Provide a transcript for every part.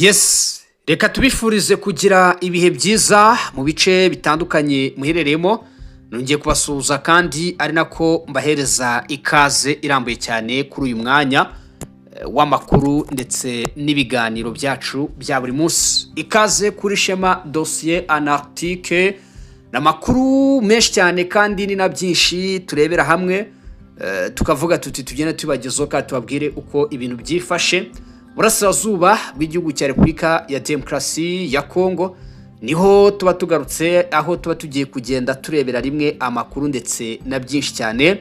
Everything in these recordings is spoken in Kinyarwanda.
Yes, reka tubifurize kugira ibihe byiza mu bice bitandukanye muherereyemo. Nongeye kubasuhuza kandi ari nako mbahereza ikaze irambuye cyane kuri uyu mwanya w'amakuru ndetse n'ibiganiro byacu bya buri munsi. Ikaze kuri Shema Dossier Anarctique, n'amakuru menshi cyane kandi ni na byinshi turebera hamwe, tukavuga tuti tugenda tubagezaho kandi tubabwire uko ibintu byifashe. Burasirazuba bw'igihugu cya Repubulika ya Demokarasi ya Kongo niho tuba tugarutse, aho tuba tugiye kugenda turebera rimwe amakuru ndetse na byinshi cyane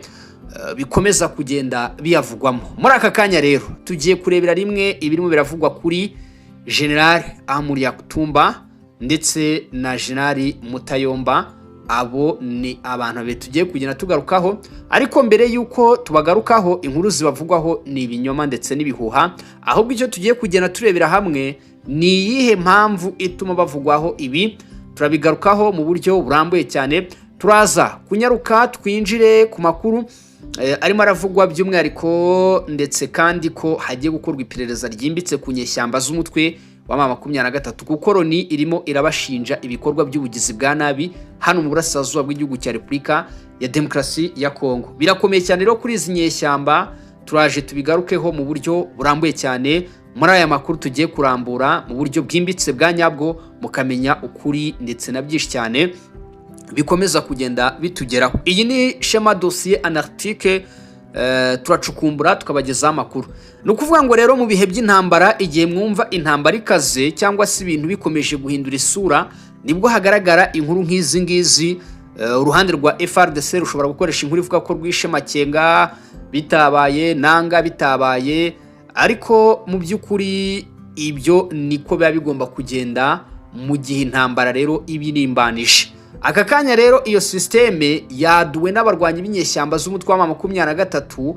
bikomeza kugenda biyavugwamo. Muri aka kanya rero tugiye kurebera rimwe ibirimo biravugwa kuri General Amadou Yakutumba ndetse na General Mutayomba. Abo ni abantu be tugiye kugenda tugarukaho, ariko mbere yuko tubagarukaho inkuru zibavugwaho ni ibinyoma ndetse n'ibihuha. Ahubwo icyo tugiye kugenda turebera hamwe ni iyihe mpamvu ituma bavugwaho ibi, turabigarukaho mu buryo burambuye cyane. Turaza kunyaruka twinjire ku makuru arimo aravugwa by'umwihariko, ndetse kandi ko hagiye gukorwa iperereza ryimbitse ku nyeshyamba z'umutwe wa M23 kuko Loni irimo irabashinja ibikorwa by'ubugizi bwa nabi hano mu burasirazuba bw'igihugu cya Repubulika ya Demokarasi ya Kongo. Birakomeye cyane rero kuri izi nyeshyamba, turaje tubigarukeho mu buryo burambuye cyane. Muri aya makuru tugiye kurambura mu buryo bwimbitse bwa nyabwo, mukamenya ukuri ndetse na byinshi cyane bikomeza kugenda bitugeraho. Iyi ni Shema Dossier Anarctique, turacukumbura tukabagezaho amakuru. Ni ukuvuga ngo rero mu bihe by'intambara, igihe mwumva intambara ikaze cyangwa se ibintu bikomeje guhindura isura, nibwo hagaragara inkuru nk'izi ngizi. Uruhande rwa FARDC rushobora gukoresha inkuru ivuga ko rwishe Makenga bitabaye, Nanga bitabaye, ariko mu by'ukuri ibyo niko biba bigomba kugenda mu gihe intambara rero ibirimbanije. Aka kanya rero iyo systeme yaduwe n'abarwanyi b'inyeshyamba z'umutwe wa M23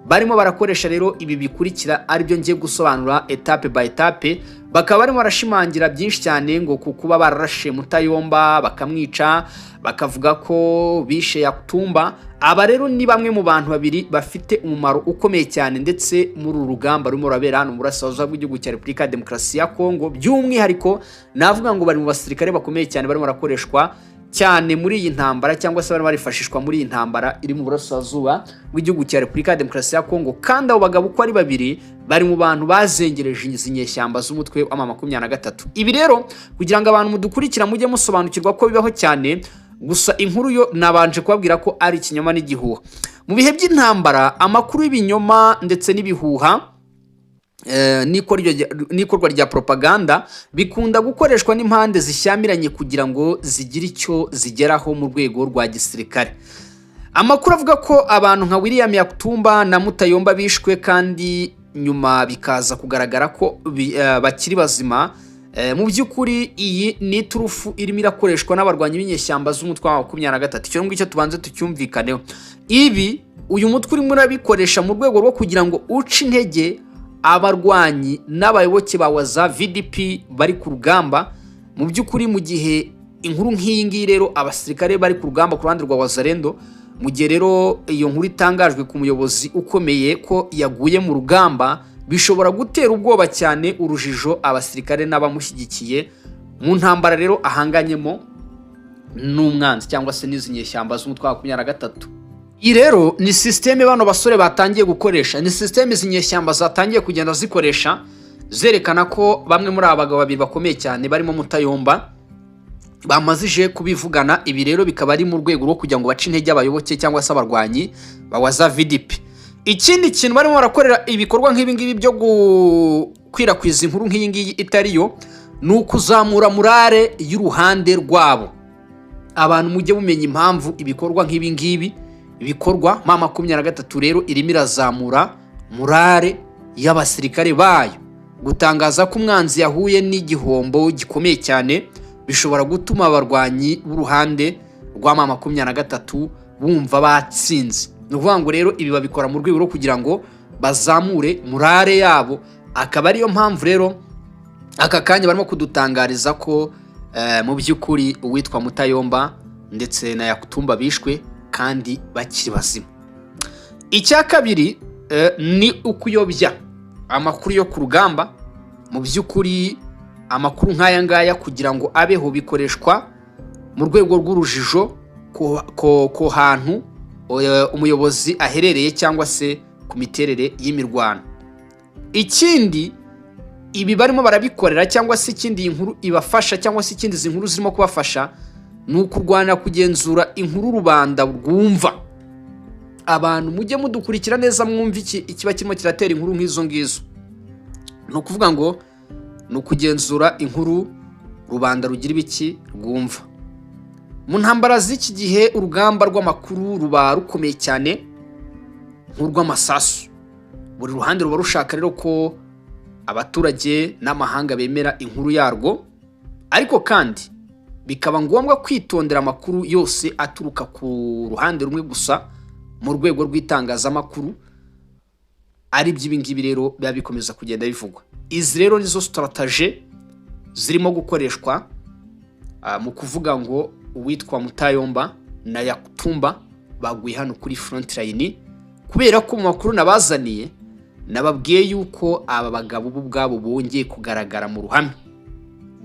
barimo barakoresha rero ibi bikurikira, ari byo ngiye gusobanura etape by etape. Bakaba barimo barashimangira byinshi cyane ngo kuba bararashe Mutayomba bakamwica, bakavuga ko bishe Yakutumba. Aba rero ni bamwe mu bantu babiri bafite umumaro ukomeye cyane ndetse muri uru rugamba rurimo rurabera hano mu burasirazuba bw'igihugu cya Repubulika ya Demokarasi ya Kongo. By'umwihariko navuga ngo bari mu basirikare bakomeye cyane barimo barakoreshwa cyane muri iyi ntambara, cyangwa se bari barifashishwa muri iyi ntambara iri mu burasirazuba bw'igihugu cya Repubulika ya Demokarasi ya Kongo. Kandi abo bagabo uko ari babiri bari mu bantu bazengereje izi nyeshyamba z'umutwe wa M23. Ibi rero kugira ngo abantu mudukurikira mujye musobanukirwa ko bibaho cyane, gusa inkuru yo nabanje kubabwira ko ari ikinyoma n'igihuha. Mu bihe by'intambara, amakuru y'ibinyoma ndetse n'ibihuha n'ikorwa rya propaganda bikunda gukoreshwa n'impande zishyamiranye kugira ngo zigire icyo zigeraho mu rwego rwa gisirikare. Amakuru avuga ko abantu nka William Yakutumba na Mutayomba bishwe, kandi nyuma bikaza kugaragara ko bakiri bazima. Mu by'ukuri iyi ni turufu irimo irakoreshwa n'abarwanyi b'inyeshyamba z'umutwe wa M23. Icyo ngicyo tubanze tucyumvikaneho. Ibi uyu mutwe urimo urabikoresha mu rwego rwo kugira ngo uce intege abarwanyi n'abayoboke ba Waza VDP bari ku rugamba. Mu by'ukuri mu gihe inkuru nk'iyi ngiyi rero abasirikare bari ku rugamba ku ruhande rwa Wazalendo, mu gihe rero iyo nkuru itangajwe ku muyobozi ukomeye ko yaguye mu rugamba, bishobora gutera ubwoba cyane urujijo abasirikare n'abamushyigikiye mu ntambara rero ahanganyemo n'umwanzi cyangwa se n'izi nyeshyamba z'umutwe wa M23. Iyi rero ni systeme bano basore batangiye gukoresha, ni systeme zinyeshyamba zatangiye kugenda zikoresha, zerekana ko bamwe muri abagabo babiri bakomeye cyane barimo Mutayomba bamazije kubivugana. Ibi rero bikaba ari mu rwego rwo kugira ngo bace intege abayoboke cyangwa se abarwanyi bawaza VDP. Ikindi kintu barimo barakorera ibikorwa nk'ibi ngibi byo gukwirakwiza inkuru nk'iyi ngiyi itariyo, ni ukuzamura morale y'uruhande rwabo. Abantu mujye mumenya impamvu ibikorwa nk'ibi ngibi ibikorwa. M23 rero irimo irazamura morale y'abasirikare bayo. Gutangaza ko umwanzi yahuye n'igihombo gikomeye cyane bishobora gutuma abarwanyi b'uruhande rwa M23 bumva batsinze. Ni ukuvuga ngo rero ibi babikora mu rwego rwo kugira ngo bazamure morale yabo. Akaba ariyo mpamvu rero aka kanya barimo kudutangariza ko mu by'ukuri uwitwa Mutayomba ndetse na Yakutumba bishwe kandi bakiri bazima. Icya kabiri ni ukuyobya amakuru yo ku rugamba. Mu by'ukuri amakuru nk'aya ngaya kugira ngo abeho bikoreshwa mu rwego rw'urujijo ko hantu umuyobozi aherereye cyangwa se ku miterere y'imirwano. Ikindi ibi barimo barabikorera cyangwa se ikindi inkuru ibafasha cyangwa se ikindi inkuru zirimo kubafasha ni ukurwana kugenzura inkuru rubanda rwumva. Abantu mujye mudukurikira neza mwumva ikiba kirimo kiratera inkuru nk'izo ngizo. Ni ukuvuga ngo ni ukugenzura inkuru rubanda rugira ibiki rwumva. Mu ntambara z'iki gihe urugamba rw'amakuru ruba rukomeye cyane nk'urw'amasasu. Buri ruhande ruba rushaka rero ko abaturage n'amahanga bemera inkuru yarwo, ariko kandi bikaba ngombwa kwitondera amakuru yose aturuka ku ruhande rumwe gusa mu rwego rw'itangazamakuru. Ari by'ibingibi rero biba bikomeza kugenda bivugwa. Izi rero nizo strategy zirimo gukoreshwa mu kuvuga ngo uwitwa Mutayomba na Yakutumba baguye hano kuri front line, kubera ko mu makuru nabazaniye nababwiye yuko aba bagabo ubwabo bongeye kugaragara mu ruhame.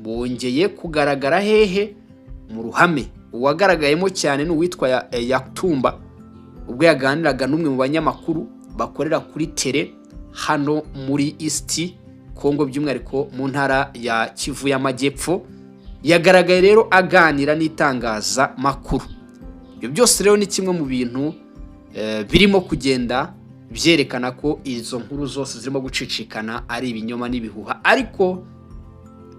Bongeye kugaragara hehe? Mu ruhame. Uwagaragayemo cyane ni uwitwa Yakutumba ubwo yaganiraga n'umwe mu banyamakuru bakorera kuri tele hano muri East Congo, by'umwihariko mu ntara ya Kivu y'Amajyepfo. Yagaragaye rero aganira n'itangaza makuru. Ibyo byose rero ni kimwe mu bintu birimo kugenda byerekana ko izo nkuru zose zirimo gucicikana ari ibinyoma n'ibihuha, ariko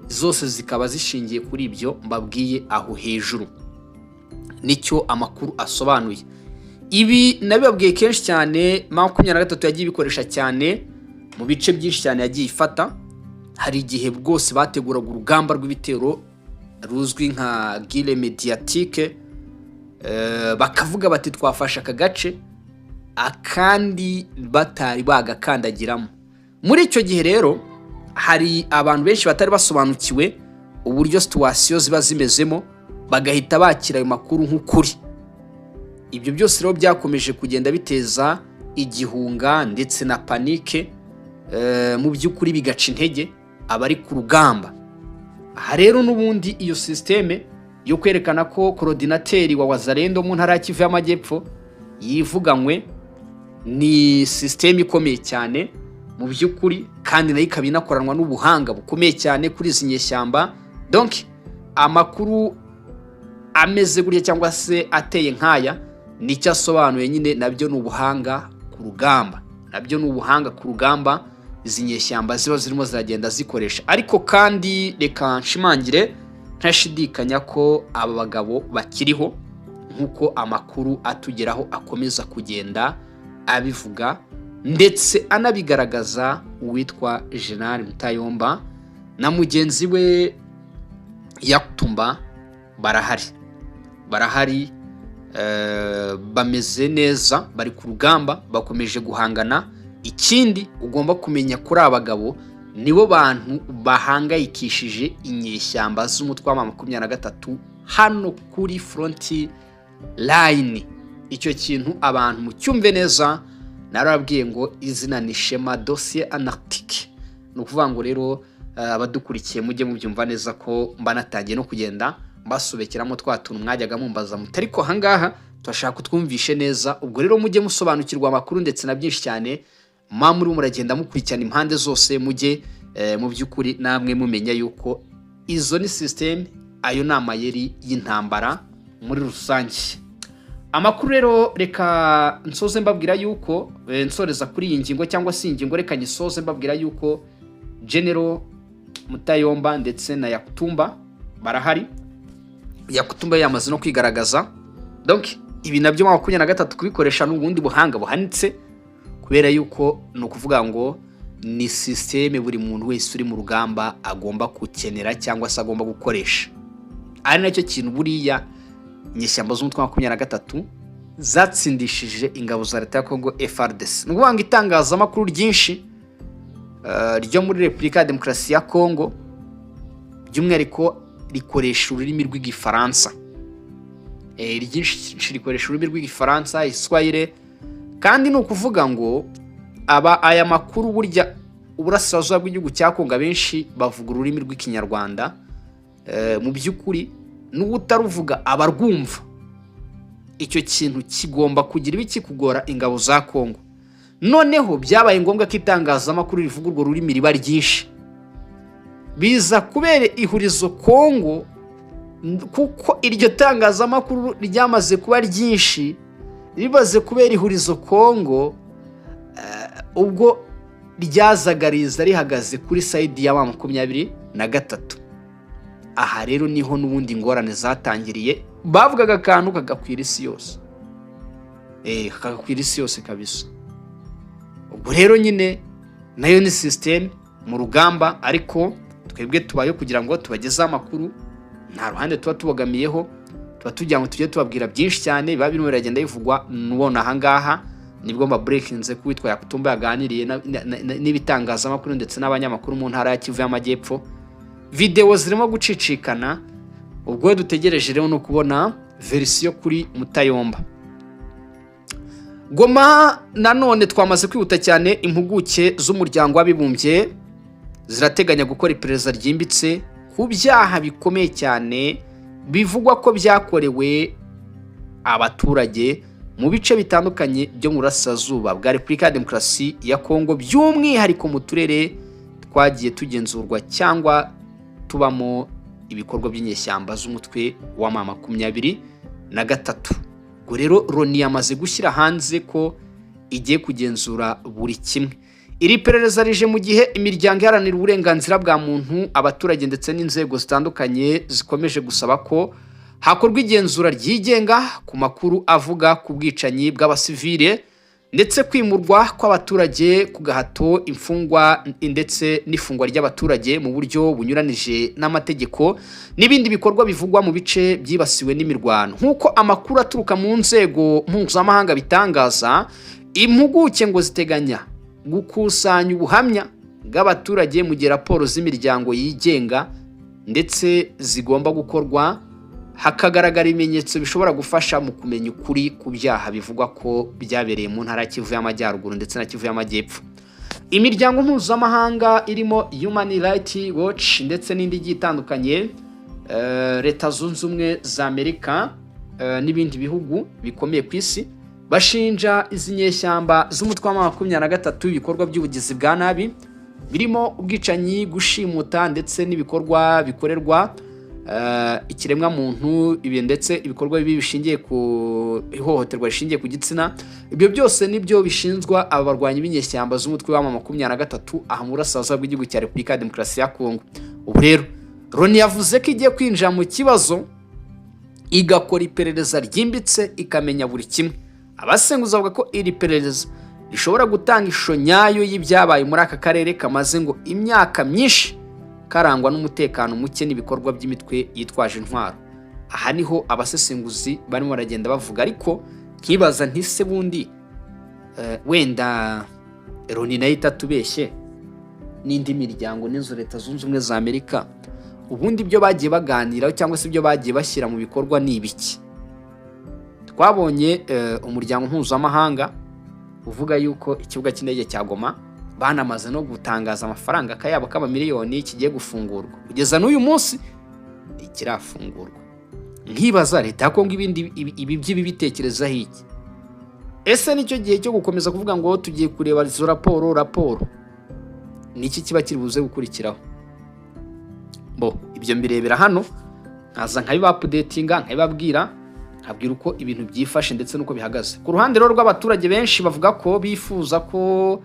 zose zikaba zishingiye kuri ibyo mbabwiye aho hejuru. Nicyo amakuru asobanuye. Ibi nabibabwiye kenshi cyane, 23 yagiye bikoresha cyane mu bice byinshi cyane yagiye ifata. Hari igihe bwose bateguraga urugamba rw'ibitero ruzwi nka guerre médiatique, bakavuga bati twafasha aka gace akandi batari bagakandagiramo. Muri icyo gihe rero hari abantu benshi batari basobanukiwe uburyo situation ziba zimezemo, bagahita bakira ayo makuru nk'ukuri. Ibyo byose rero byakomeje kugenda biteza igihunga ndetse na panike, mu by'ukuri bigaca intege abari ku rugamba. Aha rero n'ubundi iyo systeme yo kwerekana ko coordinateur wa Wazalendo mu ntara ya Kivu y'Amajyepfo yivuganywe ni systeme ikomeye cyane mu by'ukuri, kandi nayo ikaba inakoranwa n'ubuhanga bukomeye cyane kuri izi nyeshyamba. Donc amakuru ameze gutya cyangwa se ateye nkaya nicyo asobanuye nyine, nabyo n'ubuhanga ku rugamba. Nabyo n'ubuhanga ku rugamba izi nyeshyamba ziba zirimo ziragenda zikoresha. Ariko kandi reka nshimangire ntashidikanya ko aba bagabo bakiriho nk'uko amakuru atugeraho akomeza kugenda abivuga ndetse anabigaragaza. Uwitwa General Mutayomba na mugenzi we Yakutumba barahari, bameze neza, bari ku rugamba, bakomeje guhangana. Ikindi ugomba kumenya kuri abagabo, nibo bantu bahangayikishije inyeshyamba z'umutwe wa 23 hano kuri front line. Icyo kintu abantu mucyumve neza, narababwiye ngo izina ni Shema dossier anarchique. No kuvuga ngo rero abadukurikiye mujye mubyumva neza ko mbanatangiye no kugenda mbasubekeramo twatuntu mwajyaga mumbaza muti ariko hangaha twashaka twumvishe neza. Ubwo rero mujye musobanukirwa amakuru ndetse na byinshi cyane, muri muragenda mukurikirana impande zose, mujye mu by'ukuri namwe mumenya yuko izo ni system, ayo namayeri y'intambara muri rusange. Amakuru rero reka nsoze mbabwira yuko nsoreza kuri iyi ngingo cyangwa se ingingo, reka nyisoze mbabwira yuko General Mutayomba ndetse na Yakutumba barahari. Yakutumba yamaze no kwigaragaza. Donc ibi nabyo 23 kubikoresha n'ubundi buhanga buhanitse, kubera yuko no kuvuga ngo ni systeme buri muntu wese uri mu rugamba agomba gukenera cyangwa se agomba gukoresha. Ari nacyo kintu buriya nyeshyamba z'umutwe wa 23 zatsindishije ingabo za leta ya Congo FARDC. Nukuvuga ngo itangazamakuru ryinshi ryo muri Republika ya Demokarasi ya Congo by'umwihariko rikoresha ururimi rw'igifaransa. Ryinshi rikoresha ururimi rw'igifaransa, Iswahili, kandi no kuvuga ngo aya makuru burya uburasirazuba bw'igihugu cya Kongo abenshi bavuga ururimi rw'ikinyarwanda. Mu by'ukuri n'ubutaruvuga abarwumva. Icyo kintu kigomba kugira ibikikugora ingabo za Kongo. Noneho byabaye ngombwa ko itangazamakuru rivuga urwo rurimi riba ryinshi. Biza kubera ihurizo Kongo, kuko iryo tangazamakuru ryamaze kuba ryinshi, ribaze kubera ihurizo Kongo, ubwo ryazagariza rihagaze kuri side ya 23. Aha rero niho n'ubundi ngorane zatangiriye. Bavugaga akantu kagakwira isi yose. Kagakwira isi yose kabisa. Ubwo rero nyine nayo ni system mu rugamba, ariko twebwe tubayo kugira ngo tubageze amakuru, nta ruhande tuba tubogamiyeho, tuba tugira ngo tujye tubabwira byinshi cyane biba birimo biragenda bivugwa. Nubona aha ngaha nibwo mba breakinze kuwitwa Yakutumba yaganiriye n'ibitangazamakuru ndetse n'abanyamakuru mu ntara ya Kivu y'Amajyepfo. Video zirimo gucicikana, ubwo dutegereje rero no kubona version kuri Mutayomba. Goma nanone twamaze kwihuta cyane. Impuguke z'umuryango w'abibumbye zirateganya gukora iperereza ryimbitse ku byaha bikomeye cyane bivugwa ko byakorewe abaturage mu bice bitandukanye byo mu burasirazuba bwa Repubulika ya Demokarasi ya Kongo, by'umwihariko mu turere twagiye tugenzurwa cyangwa tubamo ibikorwa by'inyeshyamba z'umutwe wa M23. Ubwo rero Loni yamaze gushyira hanze ko igiye kugenzura buri kimwe. Iri perereza rije mu gihe imiryango iharanira uburenganzira bwa muntu, abaturage ndetse n'inzego zitandukanye zikomeje gusaba ko hakorwa igenzura ryigenga ku makuru avuga ku bwicanyi bw'abasivile ndetse kwimurwa kw'abaturage ku gahato, imfungwa ndetse n'ifungwa ry'abaturage mu buryo bunyuranije n'amategeko n'ibindi bikorwa bivugwa mu bice byibasiwe n'imirwano. Nk'uko amakuru aturuka mu nzego mpuzamahanga bitangaza, impuguke ngo ziteganya gukusanya ubuhamya bw'abaturage mu gihe raporo z'imiryango yigenga ndetse zigomba gukorwa, hakagaragara ibimenyetso bishobora gufasha mu kumenya ukuri ku byaha bivugwa ko byabereye mu ntara ya Kivu y'Amajyaruguru ndetse na Kivu y'Amajyepfo. Imiryango mpuzamahanga irimo Human Rights Watch ndetse n'indi igiye itandukanye, Leta Zunze Ubumwe za Amerika n'ibindi bihugu bikomeye ku isi bashinja izi nyeshyamba z'umutwe wa 23 ibikorwa by'ubugizi bwa nabi birimo ubwicanyi, gushimuta ndetse n'ibikorwa bikorerwa ikiremwa muntu, ibi ndetse ibikorwa bibi bishingiye ku ihohoterwa rishingiye ku gitsina. Ibyo byose nibyo bishinzwa abarwanyi b'inyeshyamba z'umutwe wa 23 aha mu burasirazuba bw'igihugu cya Repubulika ya Demokarasi ya Kongo. Ubu rero Loni yavuze ko igiye kwinjira mu kibazo igakora iperereza ryimbitse ikamenya buri kimwe. Abasenguzi bavuga ko iri perereza rishobora gutanga ishusho nyayo y'ibyabaye muri aka karere kamaze ngo imyaka myinshi karangwa n'umutekano muke n'ibikorwa by'imitwe yitwaje intwaro. Aha niho abasesenguzi barimo baragenda bavuga, ariko nkibaza ntise bundi wenda Loni nayo itatubeshye n'indi miryango n'izo Leta Zunze Ubumwe za Amerika, ubundi byo bagiye baganiraho cyangwa se ibyo bagiye bashyira mu bikorwa ni ibiki? Twabonye umuryango mpuzamahanga uvuga yuko ikibuga cy'indege cya Goma banamaze no gutangaza amafaranga kayabo k'amamiliyoni kigiye gufungurwa. Kugeza n'uyu munsi ikirafungurwa. Nkibaza Leta ya Kongo ibi by'ibitekerezaho iki? Ese nicyo gihe cyo gukomeza kuvuga ngo tugiye kureba izo raporo niki kiba kiri buze gukurikiraho? Ibyo mbirebera hano nkaza nkabibapudetinga, nkabibabwira, nkabwira uko ibintu byifashe ndetse nuko bihagaze. Ku ruhande rero rw'abaturage benshi bavuga ko bifuza ko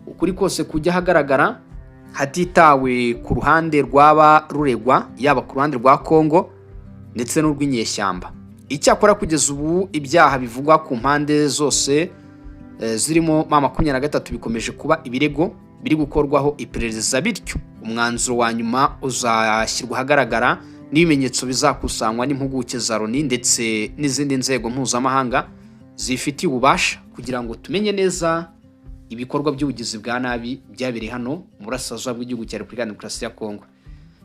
ukuri kose kujya hagaragara hatitawe ku ruhande rwaba ruregwa, yaba ku ruhande rwa Kongo ndetse n'urw'inyeshyamba. Icyakora kugeza ubu ibyaha bivugwa ku mpande zose zirimo M23 bikomeje kuba ibirego biri gukorwaho iperereza, bityo umwanzuro wa nyuma uzashyirwa ahagaragara n'ibimenyetso bizakusanywa n'impuguke za Loni ndetse n'izindi nzego mpuzamahanga zifitiye ububasha kugira ngo tumenye neza ibikorwa by'ubugizi bwa nabi byabereye hano mu burasirazuba bw'igihugu cya Repubulika ya Demokarasi ya Kongo.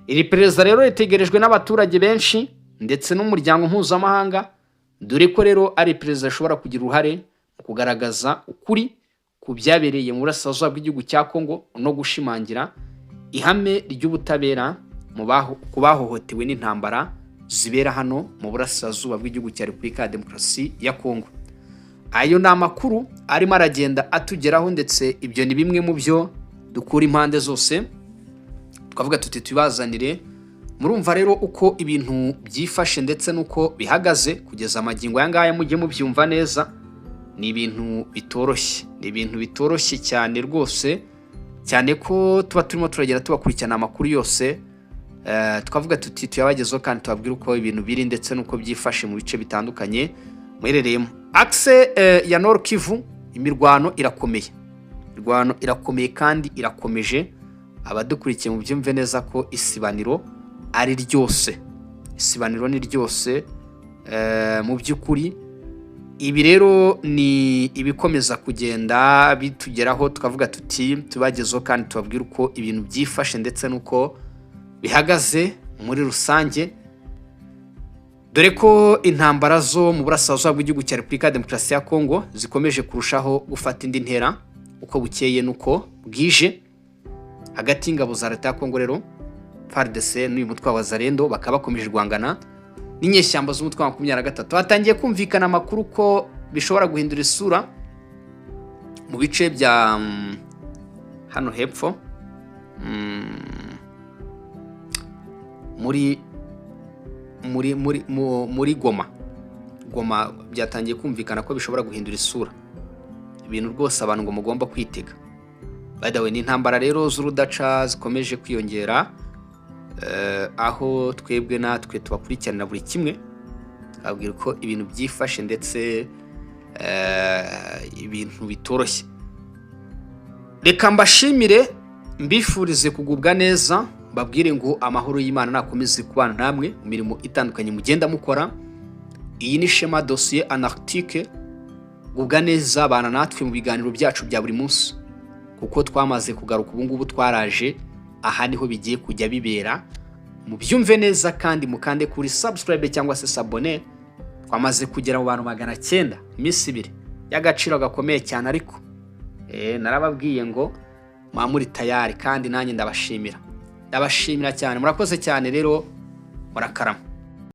Iri perereza rero ritegerejwe n'abaturage benshi ndetse n'umuryango mpuzamahanga, dore ko rero ari perezida ashobora kugira uruhare mu kugaragaza ukuri ku byabereye mu burasirazuba bw'igihugu cya Kongo no gushimangira ihame ry'ubutabera ku bahohotewe n'intambara zibera hano mu burasirazuba bw'igihugu cya Repubulika ya Demokarasi ya Kongo. Ayo ni amakuru arimo aragenda atugeraho, ndetse ibyo ni bimwe mu byo dukura impande zose twavuga tuti tubazanire. Murumva rero uko ibintu byifashe ndetse nuko bihagaze kugeza amagingo aya ngaya, mujye mubyumva neza. Ni ibintu bitoroshye cyane rwose, cyane ko tuba turimo turagera tubakurikirana amakuru yose, twavuga tuti tuyabagezeho kandi tubabwira uko ibintu biri ndetse nuko byifashe mu bice bitandukanye muherereyemo. Axe ya Nord Kivu, imirwano irakomeye kandi irakomeje. Abadukurikiye mu byumve neza ko isibaniro ari ryose, isibaniro ni ryose mu by'ukuri. Ibi rero ni ibikomeza kugenda bitugeraho, tukavuga tuti tubagezeho kandi tubabwira uko ibintu byifashe ndetse nuko bihagaze muri rusange, dore ko intambara zo mu burasirazuba bw'igihugu cya Repubulika ya Demokarasi ya Kongo zikomeje kurushaho gufata indi ntera uko bukeye nuko bwije, hagati y'ingabo za leta ya Kongo rero FARDC n'uyu mutwe wa Wazalendo bakaba bakomeje guhangana n'inyeshyamba z'umutwe wa 23. Hatangiye kumvikana amakuru ko bishobora guhindura isura mu bice bya hano hepfo muri Goma byatangiye kumvikana ko bishobora guhindura isura. Ibintu rwose abantu ngo mugomba kwitega. By the way, ni intambara rero z'urudaca zikomeje kwiyongera, aho twebwe natwe tubakurikiranira buri kimwe, abwira ko ibintu byifashe ndetse ibintu bitoroshye. Reka mbashimire, mbifurize kugubwa neza, babwire ngo amahoro y'Imana nakomeze kubana namwe mu mirimo itandukanye mugenda mukora. Iyi ni Shema Dossier Anarctique. Gubwa neza bana natwe mu biganiro byacu bya buri munsi, kuko twamaze kugaruka ubu ngubu twaraje aha niho bigiye kujya bibera. Mubyumve neza kandi mukande kuri subscribe cyangwa se s'abonner. Twamaze kugera mu bantu 900 iminsi 2 y'agaciro gakomeye cyane, ariko narababwiye ngo muri tayari kandi nanjye ndabashimira cyane. Murakoze cyane rero, murakarama.